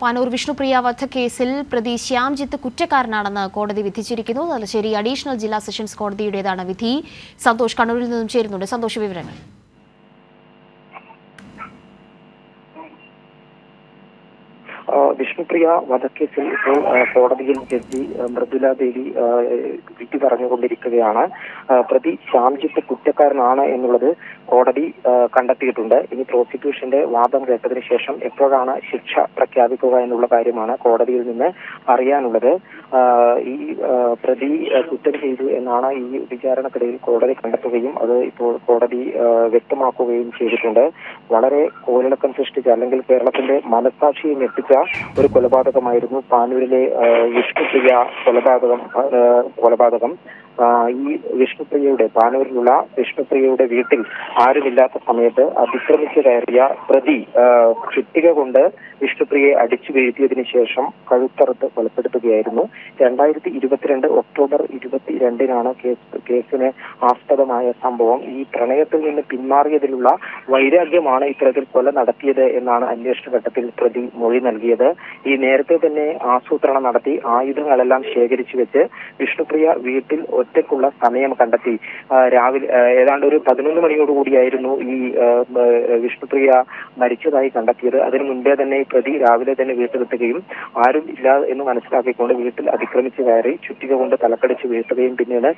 പാനൂർ വിഷ്ണുപ്രിയ വധക്കേസിൽ പ്രതി ശ്യാംജിത്ത് കുറ്റക്കാരനാണെന്ന് കോടതി വിധിച്ചിരിക്കുന്നു. തലശ്ശേരി അഡീഷണൽ ജില്ലാ സെഷൻസ് കോടതിയുടേതാണ് വിധി. സന്തോഷ് കണ്ണൂരിൽ നിന്നും ചേരുന്നുണ്ട്. സന്തോഷ്, വിവരങ്ങൾ. വിഷ്ണുപ്രിയ വധക്കേസിൽ ഇപ്പോൾ കോടതിയിൽ ജഡ്ജി മൃദുല ദേവി വിധി പറഞ്ഞുകൊണ്ടിരിക്കുകയാണ്. പ്രതി ശ്യാംജിത്ത് കുറ്റക്കാരനാണ് എന്നുള്ളത് കോടതി കണ്ടെത്തിയിട്ടുണ്ട്. ഇനി പ്രോസിക്യൂഷന്റെ വാദം കേട്ടതിന് ശേഷം എപ്പോഴാണ് ശിക്ഷ പ്രഖ്യാപിക്കുക എന്നുള്ള കാര്യമാണ് കോടതിയിൽ നിന്ന് അറിയാനുള്ളത്. ഈ പ്രതി കുറ്റം ചെയ്തു എന്നാണ് ഈ വിചാരണക്കിടയിൽ കോടതി കണ്ടെത്തുകയും അത് ഇപ്പോൾ കോടതി വ്യക്തമാക്കുകയും ചെയ്തിട്ടുണ്ട്. വളരെ കോളിളക്കം സൃഷ്ടിച്ച, അല്ലെങ്കിൽ കേരളത്തിന്റെ മനസാക്ഷിയെ ഞെട്ടിച്ച ഒരു കൊലപാതകമായിരുന്നു പാനൂരിലെ വിഷ്ണുപ്രിയ കൊലപാതകം. ഈ വിഷ്ണുപ്രിയയുടെ, പാനൂരിലുള്ള വിഷ്ണുപ്രിയയുടെ വീട്ടിൽ ആരുമില്ലാത്ത സമയത്ത് അതിക്രമിച്ചു കയറിയ പ്രതി ചുറ്റിക കൊണ്ട് വിഷ്ണുപ്രിയയെ അടിച്ചു വീഴ്ത്തിയതിനു ശേഷം കഴുത്തറുത്ത് കൊലപ്പെടുത്തുകയായിരുന്നു. 2022 ഒക്ടോബർ 22-നാണ് കേസിന് ആസ്പദമായ സംഭവം. ഈ പ്രണയത്തിൽ നിന്ന് പിന്മാറിയതിലുള്ള വൈരാഗ്യമാണ് ഇത്തരത്തിൽ കൊല നടത്തിയത് എന്നാണ് അന്വേഷണ ഘട്ടത്തിൽ പ്രതി മൊഴി നൽകിയത്. ഈ നേരത്തെ തന്നെ ആസൂത്രണം നടത്തി ആയുധങ്ങളെല്ലാം ശേഖരിച്ചു വെച്ച് വിഷ്ണുപ്രിയ വീട്ടിൽ ഒറ്റയ്ക്കുള്ള സമയം കണ്ടെത്തി രാവിലെ ഏതാണ്ട് ഒരു 11 മണിയോടുകൂടിയായിരുന്നു ഈ വിഷ്ണുപ്രിയ മരിച്ചതായി കണ്ടെത്തിയത്. അതിനു മുൻപേ തന്നെ പ്രതി രാവിലെ തന്നെ വീട്ടിലെത്തുകയും ആരും ഇല്ല എന്ന് മനസ്സിലാക്കിക്കൊണ്ട് വീട്ടിൽ അതിക്രമിച്ച് കയറി ചുറ്റിക കൊണ്ട് തലക്കടിച്ച് വീഴ്ത്തുകയും പിന്നീട്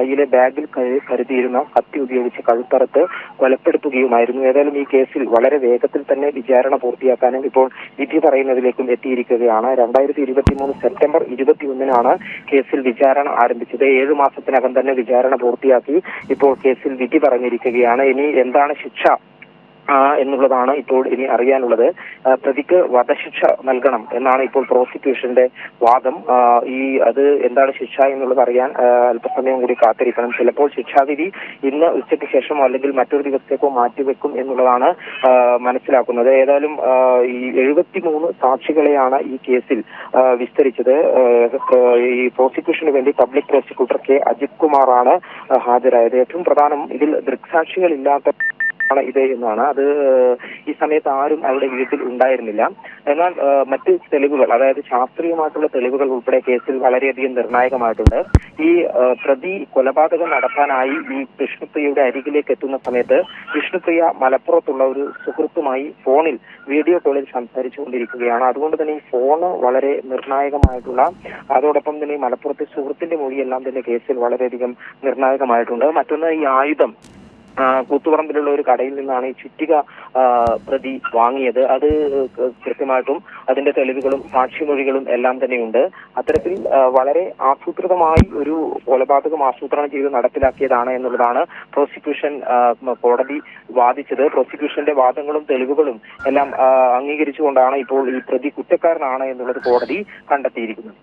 കയ്യിലെ ബാഗിൽ കരുതിയിരുന്ന കത്തി ഉപയോഗിച്ച് കഴുത്തറുത്ത് കൊലപ്പെടുത്തുകയുമായിരുന്നു. ഏതായാലും ഈ കേസിൽ വളരെ വേഗത്തിൽ തന്നെ വിചാരണ പൂർത്തിയാക്കാനും ഇപ്പോൾ വിധി പറയുന്നതിലേക്കും എത്തിയിരിക്കുകയാണ്. 2023 സെപ്റ്റംബർ 21-നാണ് കേസിൽ വിചാരണ ആരംഭിച്ചത്. 7 മാസത്തിനകം തന്നെ വിചാരണ പൂർത്തിയാക്കി ഇപ്പോൾ കേസിൽ വിധി പറഞ്ഞിരിക്കുകയാണ്. ഇനി എന്താണ് ശിക്ഷ എന്നുള്ളതാണ് ഇപ്പോൾ ഇനി അറിയാനുള്ളത്. പ്രതിക്ക് വധശിക്ഷ നൽകണം എന്നാണ് ഇപ്പോൾ പ്രോസിക്യൂഷന്റെ വാദം. അത് എന്താണ് ശിക്ഷ എന്നുള്ളത് അറിയാൻ അല്പസമയം കൂടി കാത്തിരിക്കണം. ചിലപ്പോൾ ശിക്ഷാവിധി ഇന്ന് ഉച്ചയ്ക്ക് ശേഷമോ അല്ലെങ്കിൽ മറ്റൊരു ദിവസത്തേക്കോ മാറ്റിവെക്കും എന്നുള്ളതാണ് മനസ്സിലാക്കുന്നത്. ഏതായാലും ഈ 73 സാക്ഷികളെയാണ് ഈ കേസിൽ വിസ്തരിച്ചത്. ഈ പ്രോസിക്യൂഷന് വേണ്ടി പബ്ലിക് പ്രോസിക്യൂട്ടർ കെ അജിത് കുമാറാണ് ഹാജരായത്. ഏറ്റവും പ്രധാനം ഇതിൽ ദൃക്സാക്ഷികളില്ലാത്ത ഇത് എന്നാണ്. അത് ഈ സമയത്ത് ആരും അവരുടെ വീട്ടിൽ ഉണ്ടായിരുന്നില്ല. എന്നാൽ മറ്റ് തെളിവുകൾ, അതായത് ശാസ്ത്രീയമായിട്ടുള്ള തെളിവുകൾ ഉൾപ്പെടെ കേസിൽ വളരെയധികം നിർണായകമായിട്ടുണ്ട്. ഈ പ്രതി കൊലപാതകം നടത്താനായി ഈ വിഷ്ണുപ്രിയയുടെ അരികിലേക്ക് എത്തുന്ന സമയത്ത് വിഷ്ണുപ്രിയ മലപ്പുറത്തുള്ള ഒരു സുഹൃത്തുമായി ഫോണിൽ വീഡിയോ കോളിൽ സംസാരിച്ചു കൊണ്ടിരിക്കുകയാണ്. അതുകൊണ്ട് തന്നെ ഈ ഫോണ് വളരെ നിർണായകമായിട്ടുള്ള, അതോടൊപ്പം തന്നെ ഈ മലപ്പുറത്തെ സുഹൃത്തിന്റെ മൊഴിയെല്ലാം തന്നെ കേസിൽ വളരെയധികം നിർണായകമായിട്ടുണ്ട്. മറ്റൊന്ന്, ഈ ആയുധം കൂത്തുപറമ്പിലുള്ള ഒരു കടയിൽ നിന്നാണ് ഈ ചുറ്റിക പ്രതി വാങ്ങിയത്. അത് കൃത്യമായിട്ടും അതിന്റെ തെളിവുകളും സാക്ഷിമൊഴികളും എല്ലാം തന്നെയുണ്ട്. അത്തരത്തിൽ വളരെ ആസൂത്രിതമായി ഒരു കൊലപാതകം ആസൂത്രണം ചെയ്ത് നടപ്പിലാക്കിയതാണ് എന്നുള്ളതാണ് പ്രോസിക്യൂഷൻ കോടതി വാദിച്ചത്. പ്രോസിക്യൂഷന്റെ വാദങ്ങളും തെളിവുകളും എല്ലാം അംഗീകരിച്ചുകൊണ്ടാണ് ഇപ്പോൾ ഈ പ്രതി കുറ്റക്കാരനാണ് എന്നുള്ളത് കോടതി കണ്ടെത്തിയിരിക്കുന്നത്.